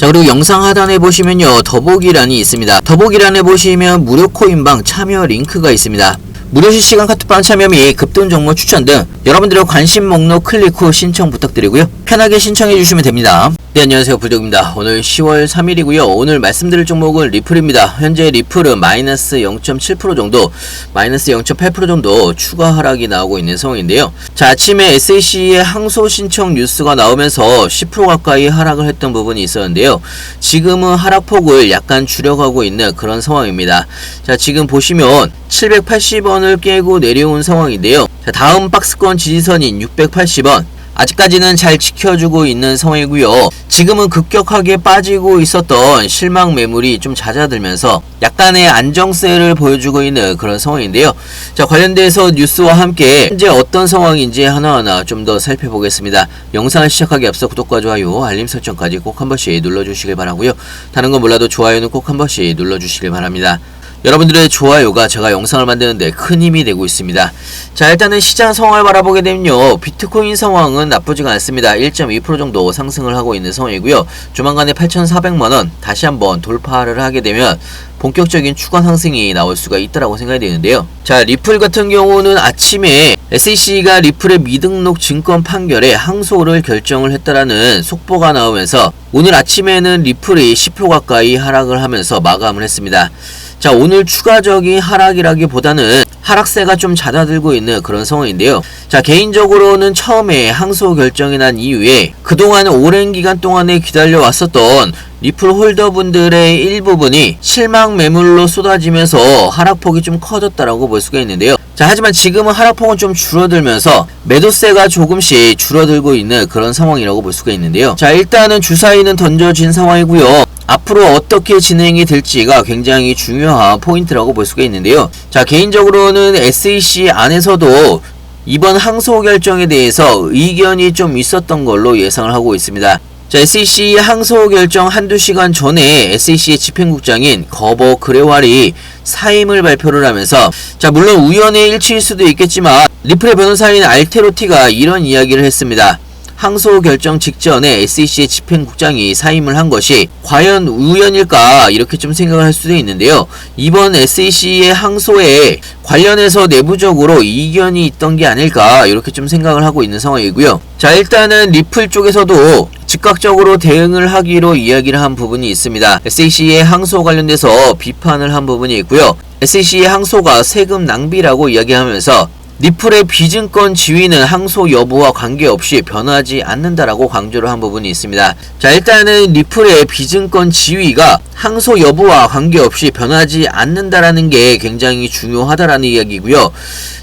자, 그리고 영상 하단에 보시면요, 더보기란이 있습니다. 더보기란에 보시면 무료 코인방 참여 링크가 있습니다. 무료 실시간 카톡방 참여 및 급등 종목 추천 등 여러분들의 관심 목록 클릭 후 신청 부탁드리고요. 편하게 신청해 주시면 됩니다. 네, 안녕하세요, 불독입니다. 오늘 10월 3일이고요. 오늘 말씀드릴 종목은 리플입니다. 현재 리플은 마이너스 0.7% 정도, 마이너스 0.8% 정도 추가 하락이 나오고 있는 상황인데요. 자, 아침에 SAC의 항소 신청 뉴스가 나오면서 10% 가까이 하락을 했던 부분이 있었는데요. 지금은 하락폭을 약간 줄여가고 있는 그런 상황입니다. 자, 지금 보시면 780원을 깨고 내려온 상황인데요. 자, 다음 박스권 지지선인 680원. 아직까지는 잘 지켜주고 있는 상황이고요. 지금은 급격하게 빠지고 있었던 실망 매물이 좀 잦아들면서 약간의 안정세를 보여주고 있는 그런 상황인데요. 자, 관련돼서 뉴스와 함께 현재 어떤 상황인지 하나하나 좀 더 살펴보겠습니다. 영상을 시작하기 앞서 구독과 좋아요, 알림 설정까지 꼭 한 번씩 눌러주시길 바라고요. 다른 건 몰라도 좋아요는 꼭 한 번씩 눌러주시길 바랍니다. 여러분들의 좋아요가 제가 영상을 만드는데 큰 힘이 되고 있습니다. 자, 일단은 시장 상황을 바라보게 되면요, 비트코인 상황은 나쁘지가 않습니다. 1.2% 정도 상승을 하고 있는 상황이고요. 조만간에 8,400만원 다시 한번 돌파를 하게 되면 본격적인 추가 상승이 나올 수가 있다라고 생각이 되는데요. 자, 리플 같은 경우는 아침에 SEC가 리플의 미등록 증권 판결에 항소를 결정을 했다라는 속보가 나오면서 오늘 아침에는 리플이 10% 가까이 하락을 하면서 마감을 했습니다. 자, 오늘 추가적인 하락이라기보다는 하락세가 좀 잦아들고 있는 그런 상황인데요. 자, 개인적으로는 처음에 항소 결정이 난 이후에 그동안 오랜 기간 동안에 기다려왔었던 리플 홀더분들의 일부분이 실망 매물로 쏟아지면서 하락폭이 좀 커졌다라고 볼 수가 있는데요. 자, 하지만 지금은 하락폭은 좀 줄어들면서 매도세가 조금씩 줄어들고 있는 그런 상황이라고 볼 수가 있는데요. 자, 일단은 주사위는 던져진 상황이고요. 앞으로 어떻게 진행이 될지가 굉장히 중요한 포인트라고 볼 수가 있는데요. 자, 개인적으로는 SEC 안에서도 이번 항소 결정에 대해서 의견이 좀 있었던 걸로 예상을 하고 있습니다. 자, SEC 항소 결정 한두 시간 전에 SEC의 집행국장인 거버 그레왈이 사임을 발표를 하면서, 자, 물론 우연의 일치일 수도 있겠지만 리플의 변호사인 알테로티가 이런 이야기를 했습니다. 항소 결정 직전에 SEC의 집행국장이 사임을 한 것이 과연 우연일까, 이렇게 좀 생각을 할 수도 있는데요. 이번 SEC의 항소에 관련해서 내부적으로 이견이 있던 게 아닐까, 이렇게 좀 생각을 하고 있는 상황이고요. 자, 일단은 리플 쪽에서도 즉각적으로 대응을 하기로 이야기를 한 부분이 있습니다. SEC의 항소 관련돼서 비판을 한 부분이 있고요. SEC의 항소가 세금 낭비라고 이야기하면서 리플의 비증권 지위는 항소 여부와 관계없이 변하지 않는다라고 강조를 한 부분이 있습니다. 자, 일단은 리플의 비증권 지위가 항소 여부와 관계없이 변하지 않는다라는 게 굉장히 중요하다라는 이야기고요.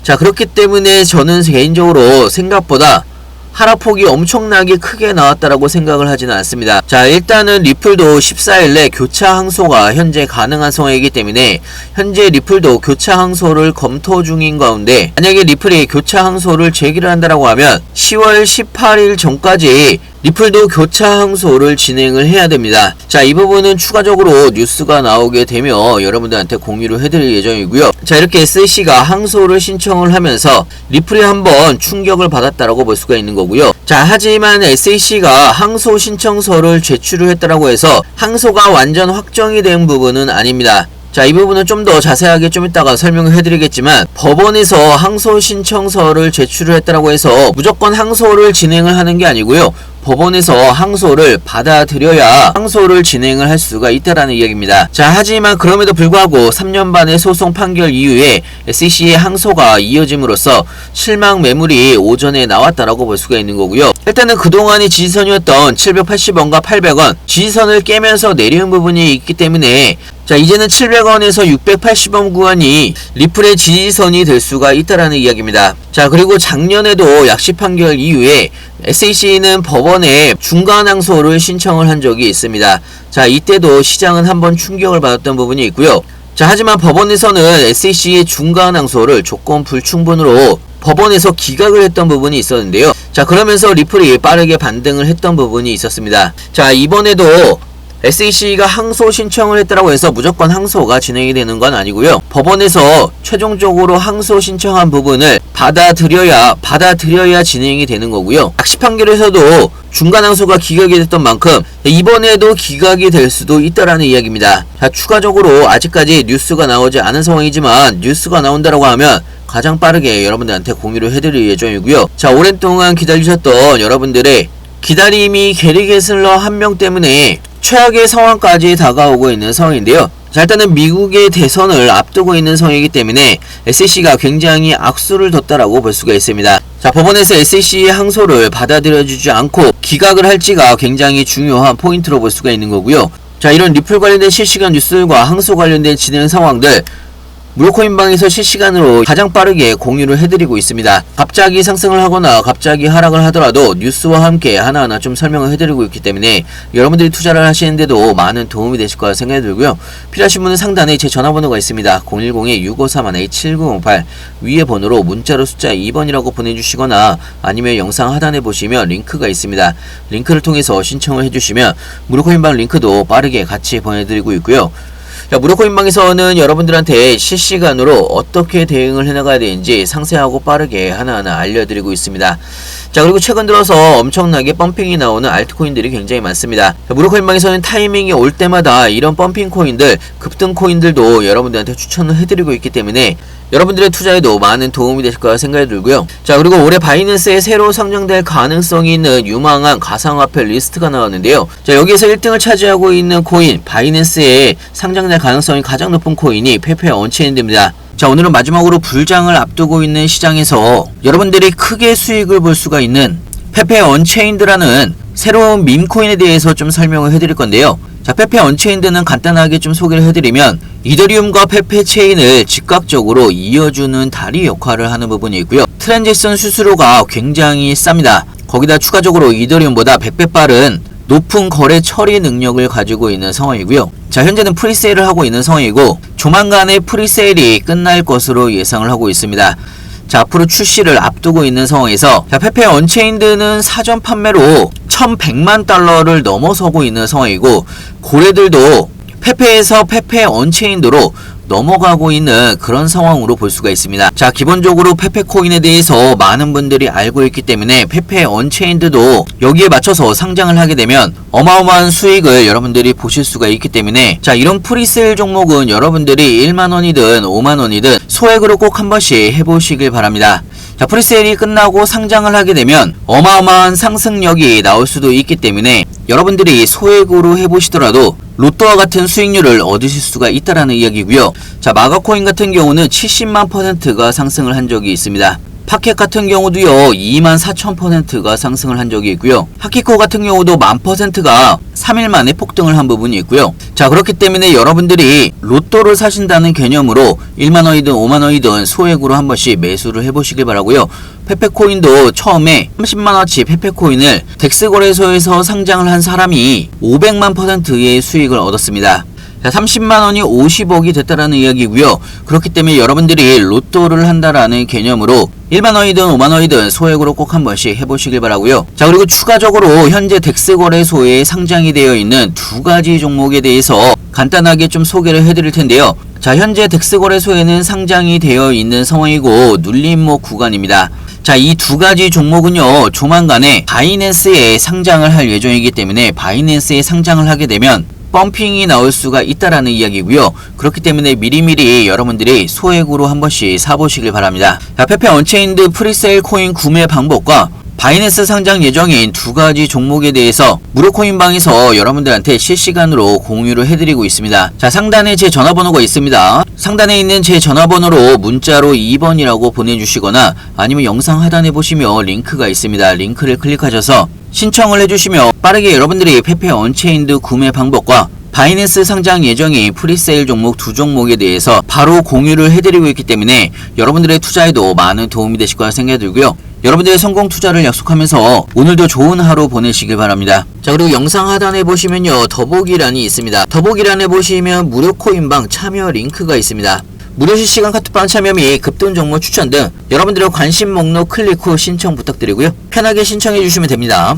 자, 그렇기 때문에 저는 개인적으로 생각보다 하락폭이 엄청나게 크게 나왔다라고 생각을 하지는 않습니다. 자, 일단은 리플도 14일에 교차 항소가 현재 가능한 상황이기 때문에 현재 리플도 교차 항소를 검토 중인 가운데, 만약에 리플이 교차 항소를 제기를 한다라고 하면 10월 18일 전까지 리플도 교차 항소를 진행을 해야 됩니다. 자, 이 부분은 추가적으로 뉴스가 나오게 되면 여러분들한테 공유를 해드릴 예정이고요. 자, 이렇게 SEC가 항소를 신청을 하면서 리플이 한번 충격을 받았다라고 볼 수가 있는 거고요. 자, 하지만 SEC가 항소 신청서를 제출을 했다라고 해서 항소가 완전 확정이 된 부분은 아닙니다. 자, 이 부분은 좀 더 자세하게 좀 이따가 설명을 해드리겠지만, 법원에서 항소 신청서를 제출을 했다라고 해서 무조건 항소를 진행을 하는 게 아니고요. 법원에서 항소를 받아들여야 항소를 진행을 할 수가 있다라는 이야기입니다. 자, 하지만 그럼에도 불구하고 3년 반의 소송 판결 이후에 SEC의 항소가 이어짐으로써 실망 매물이 오전에 나왔다라고 볼 수가 있는 거고요. 일단은 그동안의 지지선이었던 780원과 800원 지지선을 깨면서 내려온 부분이 있기 때문에, 자, 이제는 700원에서 680원 구간이 리플의 지지선이 될 수가 있다라는 이야기입니다. 자, 그리고 작년에도 약식 판결 이후에 SEC는 법원에 중간 항소를 신청을 한 적이 있습니다. 자, 이때도 시장은 한번 충격을 받았던 부분이 있고요. 자, 하지만 법원에서는 SEC의 중간 항소를 조건 불충분으로 법원에서 기각을 했던 부분이 있었는데요. 자, 그러면서 리플이 빠르게 반등을 했던 부분이 있었습니다. 자, 이번에도 SEC가 항소 신청을 했다라고 해서 무조건 항소가 진행이 되는 건 아니고요. 법원에서 최종적으로 항소 신청한 부분을 받아들여야 진행이 되는 거고요. 약식 판결에서도 중간 항소가 기각이 됐던 만큼 이번에도 기각이 될 수도 있다라는 이야기입니다. 자, 추가적으로 아직까지 뉴스가 나오지 않은 상황이지만 뉴스가 나온다라고 하면 가장 빠르게 여러분들한테 공유를 해드릴 예정이고요. 자, 오랫동안 기다리셨던 여러분들의 기다림이 게리 게슬러 한 명 때문에 최악의 상황까지 다가오고 있는 상황인데요. 자, 일단은 미국의 대선을 앞두고 있는 상황이기 때문에 SEC가 굉장히 악수를 뒀다라고 볼 수가 있습니다. 자, 법원에서 SEC의 항소를 받아들여주지 않고 기각을 할지가 굉장히 중요한 포인트로 볼 수가 있는 거고요. 자, 이런 리플 관련된 실시간 뉴스들과 항소 관련된 진행 상황들 무료코인방에서 실시간으로 가장 빠르게 공유를 해드리고 있습니다. 갑자기 상승을 하거나 갑자기 하락을 하더라도 뉴스와 함께 하나하나 좀 설명을 해드리고 있기 때문에 여러분들이 투자를 하시는데도 많은 도움이 되실 거라 생각이 들고요. 필요하신 분은 상단에 제 전화번호가 있습니다. 010-6531-7908 위에 번호로 문자로 숫자 2번이라고 보내주시거나 아니면 영상 하단에 보시면 링크가 있습니다. 링크를 통해서 신청을 해주시면 무료코인방 링크도 빠르게 같이 보내드리고 있고요. 자, 무료코인방에서는 여러분들한테 실시간으로 어떻게 대응을 해나가야 되는지 상세하고 빠르게 하나하나 알려드리고 있습니다. 자, 그리고 최근 들어서 엄청나게 펌핑이 나오는 알트코인들이 굉장히 많습니다. 자, 무료코인방에서는 타이밍이 올 때마다 이런 펌핑 코인들, 급등 코인들도 여러분들한테 추천을 해드리고 있기 때문에 여러분들의 투자에도 많은 도움이 되실 거라 생각이 들고요. 자, 그리고 올해 바이낸스에 새로 상장될 가능성이 있는 유망한 가상화폐 리스트가 나왔는데요. 자, 여기에서 1등을 차지하고 있는 코인, 바이낸스에 상장될 가능성이 가장 높은 코인이 페페 언체인드입니다. 자, 오늘은 마지막으로 불장을 앞두고 있는 시장에서 여러분들이 크게 수익을 볼 수가 있는 페페 언체인드라는 새로운 밈코인에 대해서 좀 설명을 해드릴 건데요. 자, 페페 언체인드는 간단하게 좀 소개를 해드리면 이더리움과 페페 체인을 즉각적으로 이어주는 다리 역할을 하는 부분이 있고요. 트랜잭션 수수료가 굉장히 쌉니다. 거기다 추가적으로 이더리움보다 100배 빠른 높은 거래 처리 능력을 가지고 있는 상황이고요. 자, 현재는 프리세일을 하고 있는 상황이고 조만간에 프리세일이 끝날 것으로 예상을 하고 있습니다. 자, 앞으로 출시를 앞두고 있는 상황에서 자, 페페 언체인드는 사전 판매로 1100만 달러를 넘어서고 있는 상황이고 고래들도 페페에서 페페 언체인드로 넘어가고 있는 그런 상황으로 볼 수가 있습니다. 자, 기본적으로 페페 코인에 대해서 많은 분들이 알고 있기 때문에 페페 언체인드도 여기에 맞춰서 상장을 하게 되면 어마어마한 수익을 여러분들이 보실 수가 있기 때문에 자, 이런 프리세일 종목은 여러분들이 1만원이든 5만원이든 소액으로 꼭 한 번씩 해보시길 바랍니다. 자, 프리세일이 끝나고 상장을 하게 되면 어마어마한 상승력이 나올 수도 있기 때문에 여러분들이 소액으로 해보시더라도 로또와 같은 수익률을 얻으실 수가 있다라는 이야기고요. 자, 마가코인 같은 경우는 70만 %가 상승을 한 적이 있습니다. 파켓 같은 경우도요 24,000%가 상승을 한 적이 있고요. 하키코 같은 경우도 10,000%가 3일 만에 폭등을 한 부분이 있고요. 자, 그렇기 때문에 여러분들이 로또를 사신다는 개념으로 1만원이든 5만원이든 소액으로 한 번씩 매수를 해보시길 바라고요. 페페코인도 처음에 30만원치 페페코인을 덱스 거래소에서 상장을 한 사람이 500만 %의 수익을 얻었습니다. 자, 30만원이 50억이 됐다라는 이야기고요. 그렇기 때문에 여러분들이 로또를 한다라는 개념으로 1만원이든 5만원이든 소액으로 꼭 한 번씩 해보시길 바라고요. 자, 그리고 추가적으로 현재 덱스 거래소에 상장이 되어 있는 두 가지 종목에 대해서 간단하게 좀 소개를 해드릴 텐데요. 자, 현재 덱스 거래소에는 상장이 되어 있는 상황이고 눌림목 구간입니다. 자, 이 두 가지 종목은요 조만간에 바이낸스에 상장을 할 예정이기 때문에 바이낸스에 상장을 하게 되면 펌핑이 나올 수가 있다라는 이야기고요. 그렇기 때문에 미리미리 여러분들이 소액으로 한 번씩 사보시길 바랍니다. 자, 페페 언체인드 프리세일 코인 구매 방법과 바이낸스 상장 예정인 두 가지 종목에 대해서 무료코인방에서 여러분들한테 실시간으로 공유를 해드리고 있습니다. 자, 상단에 제 전화번호가 있습니다. 상단에 있는 제 전화번호로 문자로 2번이라고 보내주시거나 아니면 영상 하단에 보시면 링크가 있습니다. 링크를 클릭하셔서 신청을 해주시면 빠르게 여러분들이 페페 언체인드 구매 방법과 바이낸스 상장 예정인 프리세일 종목 두 종목에 대해서 바로 공유를 해드리고 있기 때문에 여러분들의 투자에도 많은 도움이 되실 거라 생각이 들고요. 여러분들의 성공 투자를 약속하면서 오늘도 좋은 하루 보내시길 바랍니다. 자, 그리고 영상 하단에 보시면요 더보기란이 있습니다. 더보기란에 보시면 무료 코인방 참여 링크가 있습니다. 무료 실시간 카톡방 참여 및 급등 종목 추천 등 여러분들의 관심 목록 클릭 후 신청 부탁드리고요. 편하게 신청해 주시면 됩니다.